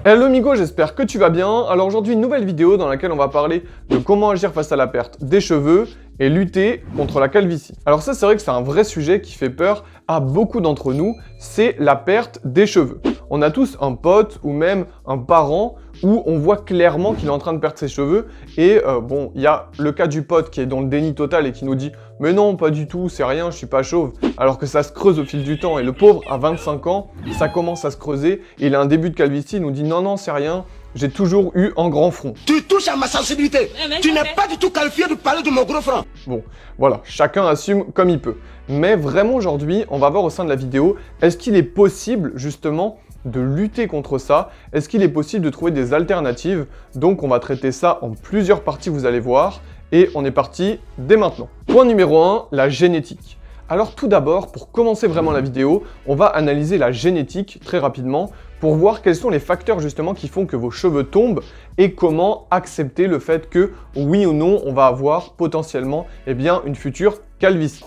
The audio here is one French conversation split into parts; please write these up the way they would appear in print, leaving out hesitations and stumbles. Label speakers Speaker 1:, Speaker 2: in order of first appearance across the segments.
Speaker 1: Hello Migo, j'espère que tu vas bien. Alors aujourd'hui, une nouvelle vidéo dans laquelle on va parler de comment agir face à la perte des cheveux et lutter contre la calvitie. Alors ça, c'est vrai que c'est un vrai sujet qui fait peur à beaucoup d'entre nous, c'est la perte des cheveux. On a tous un pote ou même un parent où on voit clairement qu'il est en train de perdre ses cheveux et bon, il y a le cas du pote qui est dans le déni total et qui nous dit « Mais non, pas du tout, c'est rien, je suis pas chauve », alors que ça se creuse au fil du temps et le pauvre, à 25 ans, ça commence à se creuser et il a un début de calvitie, il nous dit « Non, non, c'est rien, j'ai toujours eu un grand front. »
Speaker 2: Tu touches à ma sensibilité. Tu n'es pas du tout qualifié de parler de mon gros front.
Speaker 1: Bon, voilà, chacun assume comme il peut. Mais vraiment aujourd'hui, on va voir au sein de la vidéo, est-ce qu'il est possible justement de lutter contre ça? Est-ce qu'il est possible de trouver des alternatives? Donc on va traiter ça en plusieurs parties, vous allez voir. Et on est parti dès maintenant. Point numéro 1, la génétique. Alors tout d'abord, pour commencer vraiment la vidéo, on va analyser la génétique très rapidement pour voir quels sont les facteurs justement qui font que vos cheveux tombent et comment accepter le fait que oui ou non, on va avoir potentiellement une future calvitie.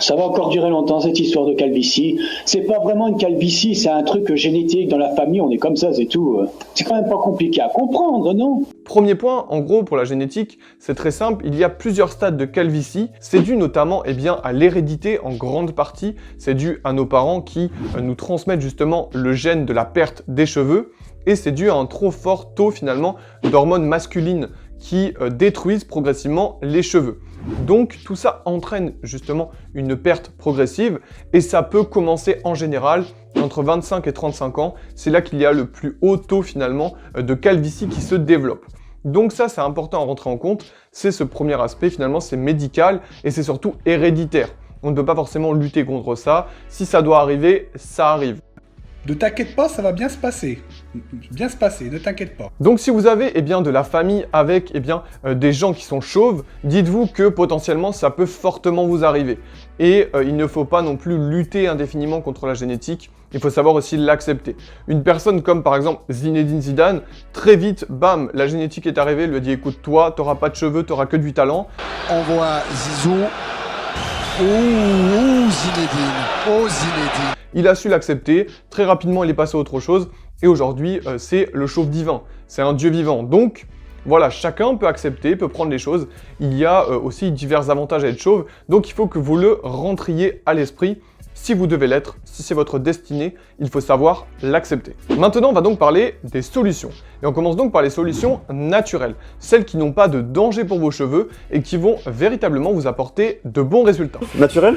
Speaker 3: Ça va encore durer longtemps cette histoire de calvitie. C'est pas vraiment une calvitie, c'est un truc génétique dans la famille, on est comme ça, c'est tout. C'est quand même pas compliqué à comprendre, non?
Speaker 1: Premier point, en gros, pour la génétique, c'est très simple, il y a plusieurs stades de calvitie. C'est dû notamment à l'hérédité en grande partie. C'est dû à nos parents qui nous transmettent justement le gène de la perte des cheveux. Et c'est dû à un trop fort taux finalement d'hormones masculines qui détruisent progressivement les cheveux. Donc tout ça entraîne justement une perte progressive et ça peut commencer en général entre 25 et 35 ans. C'est là qu'il y a le plus haut taux finalement de calvitie qui se développe. Donc ça, c'est important à rentrer en compte. C'est ce premier aspect finalement, c'est médical et c'est surtout héréditaire. On ne peut pas forcément lutter contre ça. Si ça doit arriver, ça arrive.
Speaker 4: Ne t'inquiète pas, ça va bien se passer. Bien se passer, ne t'inquiète pas.
Speaker 1: Donc si vous avez de la famille avec des gens qui sont chauves, dites-vous que potentiellement ça peut fortement vous arriver. Et il ne faut pas non plus lutter indéfiniment contre la génétique, il faut savoir aussi l'accepter. Une personne comme par exemple Zinedine Zidane, très vite, bam, la génétique est arrivée, lui a dit écoute toi, t'auras pas de cheveux, t'auras que du talent.
Speaker 5: On voit Zizou. Oh Zinedine, oh Zinedine.
Speaker 1: Il a su l'accepter, très rapidement il est passé à autre chose, et aujourd'hui c'est le chauve divin, c'est un dieu vivant. Donc voilà, chacun peut accepter, peut prendre les choses, il y a aussi divers avantages à être chauve, donc il faut que vous le rentriez à l'esprit, si vous devez l'être, si c'est votre destinée, il faut savoir l'accepter. Maintenant on va donc parler des solutions, et on commence donc par les solutions naturelles, celles qui n'ont pas de danger pour vos cheveux, et qui vont véritablement vous apporter de bons résultats.
Speaker 6: Naturel?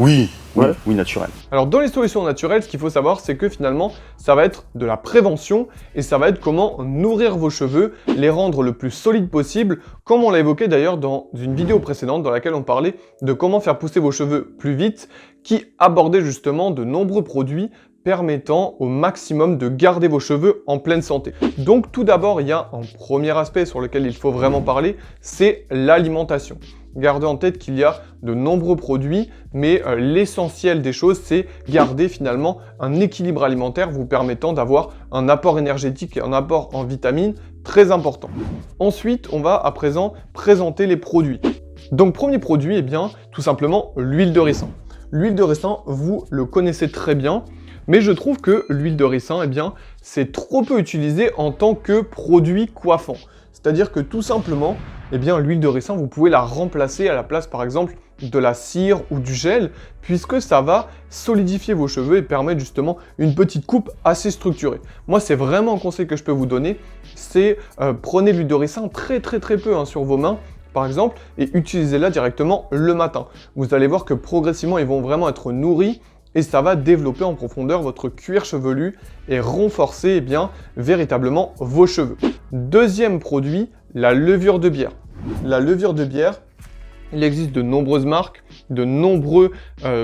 Speaker 6: Oui,
Speaker 1: Ouais.
Speaker 6: oui, naturel.
Speaker 1: Alors dans les solutions naturelles, ce qu'il faut savoir, c'est que finalement, ça va être de la prévention et ça va être comment nourrir vos cheveux, les rendre le plus solides possible, comme on l'a évoqué d'ailleurs dans une vidéo précédente dans laquelle on parlait de comment faire pousser vos cheveux plus vite, qui abordait justement de nombreux produits permettant au maximum de garder vos cheveux en pleine santé. Donc tout d'abord, il y a un premier aspect sur lequel il faut vraiment parler, c'est l'alimentation. Gardez en tête qu'il y a de nombreux produits, mais l'essentiel des choses, c'est garder finalement un équilibre alimentaire vous permettant d'avoir un apport énergétique et un apport en vitamines très important. Ensuite, on va à présent présenter les produits. Donc premier produit, tout simplement l'huile de ricin. L'huile de ricin, vous le connaissez très bien, mais je trouve que l'huile de ricin, c'est trop peu utilisé en tant que produit coiffant. C'est-à-dire que tout simplement, l'huile de ricin, vous pouvez la remplacer à la place, par exemple, de la cire ou du gel, puisque ça va solidifier vos cheveux et permettre justement une petite coupe assez structurée. Moi, c'est vraiment un conseil que je peux vous donner, c'est prenez l'huile de ricin très peu sur vos mains, par exemple, et utilisez-la directement le matin. Vous allez voir que progressivement, ils vont vraiment être nourris et ça va développer en profondeur votre cuir chevelu et renforcer véritablement vos cheveux. Deuxième produit, la levure de bière. La levure de bière, il existe de nombreuses marques, de nombreux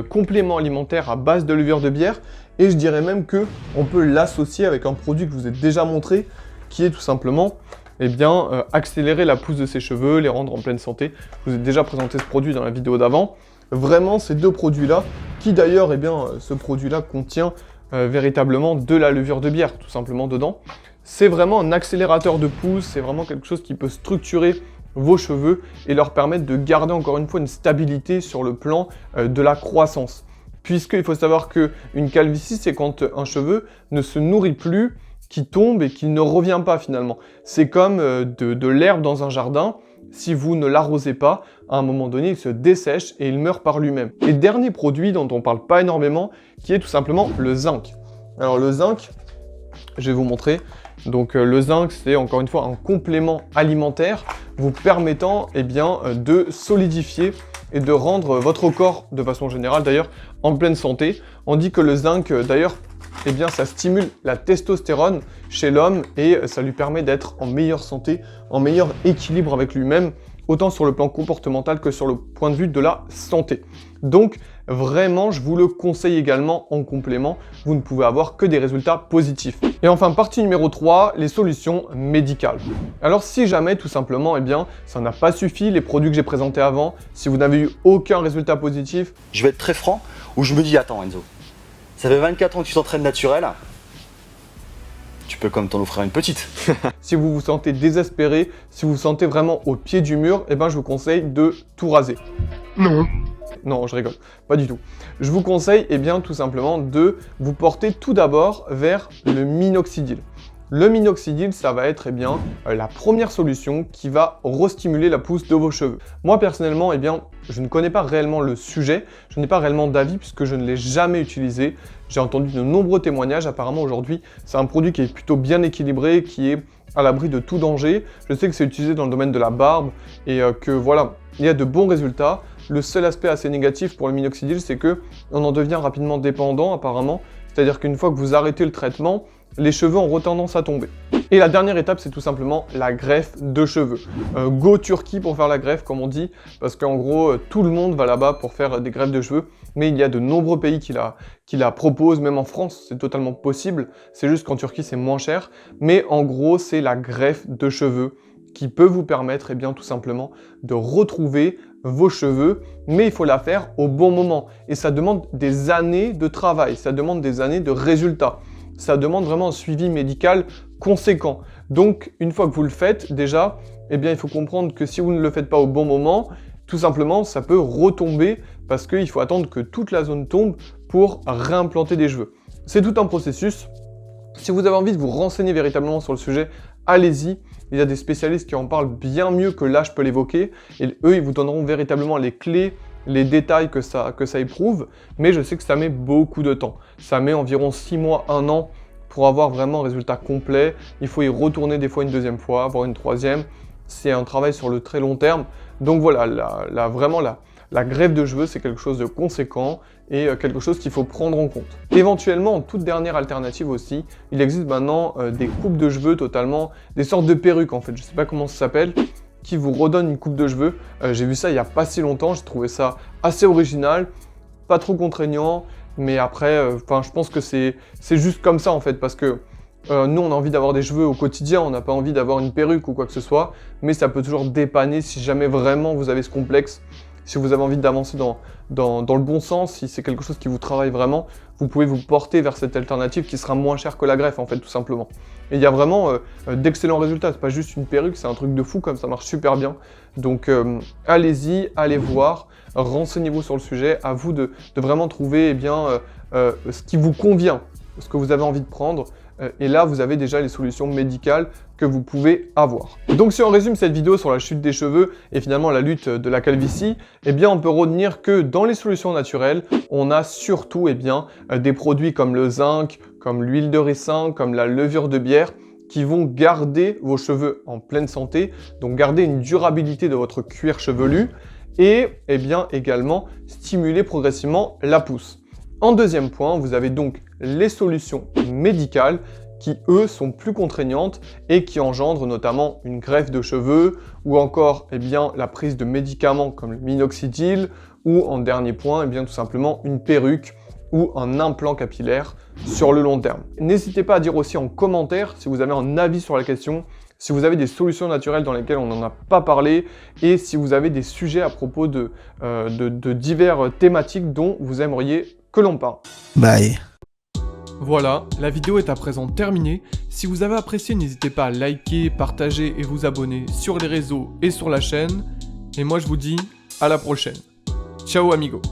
Speaker 1: compléments alimentaires à base de levure de bière et je dirais même que on peut l'associer avec un produit que je vous ai déjà montré qui est tout simplement accélérer la pousse de ses cheveux, les rendre en pleine santé. Je vous ai déjà présenté ce produit dans la vidéo d'avant. Vraiment, ces deux produits-là, qui d'ailleurs, ce produit-là contient véritablement de la levure de bière, tout simplement dedans. C'est vraiment un accélérateur de pousse, c'est vraiment quelque chose qui peut structurer vos cheveux et leur permettre de garder encore une fois une stabilité sur le plan de la croissance. puisqu'il faut savoir qu'une calvitie, c'est quand un cheveu ne se nourrit plus, qui tombe et qui ne revient pas finalement. C'est comme de l'herbe dans un jardin. Si vous ne l'arrosez pas, à un moment donné, il se dessèche et il meurt par lui-même. Et dernier produit dont on ne parle pas énormément, qui est tout simplement le zinc. Alors le zinc, je vais vous montrer. Donc le zinc, c'est encore une fois un complément alimentaire vous permettant de solidifier et de rendre votre corps, de façon générale d'ailleurs, en pleine santé. On dit que le zinc, d'ailleurs, ça stimule la testostérone chez l'homme et ça lui permet d'être en meilleure santé, en meilleur équilibre avec lui-même, autant sur le plan comportemental que sur le point de vue de la santé. Donc vraiment, je vous le conseille également en complément, vous ne pouvez avoir que des résultats positifs. Et enfin, partie numéro 3, les solutions médicales. Alors si jamais, tout simplement, ça n'a pas suffi, les produits que j'ai présentés avant, si vous n'avez eu aucun résultat positif,
Speaker 6: Je vais être très franc, où je me dis, attends Enzo, ça fait 24 ans que tu t'entraînes naturel, tu peux comme t'en offrir une petite.
Speaker 1: si vous vous sentez désespéré, si vous vous sentez vraiment au pied du mur, je vous conseille de tout raser. Non, je rigole, pas du tout. Je vous conseille tout simplement de vous porter tout d'abord vers le minoxidil. Le minoxidil, ça va être la première solution qui va restimuler la pousse de vos cheveux. Moi personnellement, je ne connais pas réellement le sujet, je n'ai pas réellement d'avis puisque je ne l'ai jamais utilisé. J'ai entendu de nombreux témoignages, apparemment aujourd'hui, c'est un produit qui est plutôt bien équilibré, qui est à l'abri de tout danger. Je sais que c'est utilisé dans le domaine de la barbe et que voilà, il y a de bons résultats. Le seul aspect assez négatif pour le minoxidil, c'est que on en devient rapidement dépendant apparemment. C'est-à-dire qu'une fois que vous arrêtez le traitement, les cheveux ont tendance à tomber. Et la dernière étape, c'est tout simplement la greffe de cheveux. Go Turquie pour faire la greffe, comme on dit, parce qu'en gros, tout le monde va là-bas pour faire des greffes de cheveux, mais il y a de nombreux pays qui la proposent, même en France, c'est totalement possible. C'est juste qu'en Turquie, c'est moins cher. Mais en gros, c'est la greffe de cheveux qui peut vous permettre, tout simplement, de retrouver vos cheveux, mais il faut la faire au bon moment. Et ça demande des années de travail, ça demande des années de résultats. Ça demande vraiment un suivi médical conséquent. Donc, une fois que vous le faites, déjà, il faut comprendre que si vous ne le faites pas au bon moment, tout simplement, ça peut retomber parce qu'il faut attendre que toute la zone tombe pour réimplanter des cheveux. C'est tout un processus. Si vous avez envie de vous renseigner véritablement sur le sujet, allez-y. Il y a des spécialistes qui en parlent bien mieux que là, je peux l'évoquer. Et eux, ils vous donneront véritablement les clés, les détails que ça éprouve. Mais je sais que ça met beaucoup de temps. Ça met environ 6 mois, 1 an pour avoir vraiment un résultat complet. Il faut y retourner des fois une deuxième fois, voire une troisième. C'est un travail sur le très long terme. Donc voilà, la greffe de cheveux, c'est quelque chose de conséquent et quelque chose qu'il faut prendre en compte. Éventuellement, en toute dernière alternative aussi, il existe maintenant des coupes de cheveux totalement, des sortes de perruques en fait, je ne sais pas comment ça s'appelle, qui vous redonnent une coupe de cheveux. J'ai vu ça il n'y a pas si longtemps, j'ai trouvé ça assez original, pas trop contraignant, mais après, je pense que c'est juste comme ça en fait, parce que nous, on a envie d'avoir des cheveux au quotidien, on n'a pas envie d'avoir une perruque ou quoi que ce soit, mais ça peut toujours dépanner si jamais vraiment vous avez ce complexe. Si vous avez envie d'avancer dans le bon sens, si c'est quelque chose qui vous travaille vraiment, vous pouvez vous porter vers cette alternative qui sera moins chère que la greffe en fait, tout simplement. Et il y a vraiment d'excellents résultats, c'est pas juste une perruque, c'est un truc de fou comme ça marche super bien. Donc allez-y, allez voir, renseignez-vous sur le sujet, à vous de vraiment trouver ce qui vous convient, ce que vous avez envie de prendre. Et là, vous avez déjà les solutions médicales que vous pouvez avoir. Donc si on résume cette vidéo sur la chute des cheveux et finalement la lutte de la calvitie, on peut retenir que dans les solutions naturelles, on a surtout des produits comme le zinc, comme l'huile de ricin, comme la levure de bière, qui vont garder vos cheveux en pleine santé, donc garder une durabilité de votre cuir chevelu et également stimuler progressivement la pousse. En deuxième point, vous avez donc les solutions médicales qui, eux, sont plus contraignantes et qui engendrent notamment une greffe de cheveux ou encore la prise de médicaments comme le minoxidil ou en dernier point, tout simplement une perruque ou un implant capillaire sur le long terme. N'hésitez pas à dire aussi en commentaire si vous avez un avis sur la question, si vous avez des solutions naturelles dans lesquelles on n'en a pas parlé et si vous avez des sujets à propos de diverses thématiques dont vous aimeriez que l'on parle.
Speaker 5: Bye.
Speaker 1: Voilà, la vidéo est à présent terminée. Si vous avez apprécié, n'hésitez pas à liker, partager et vous abonner sur les réseaux et sur la chaîne. Et moi je vous dis à la prochaine. Ciao amigo.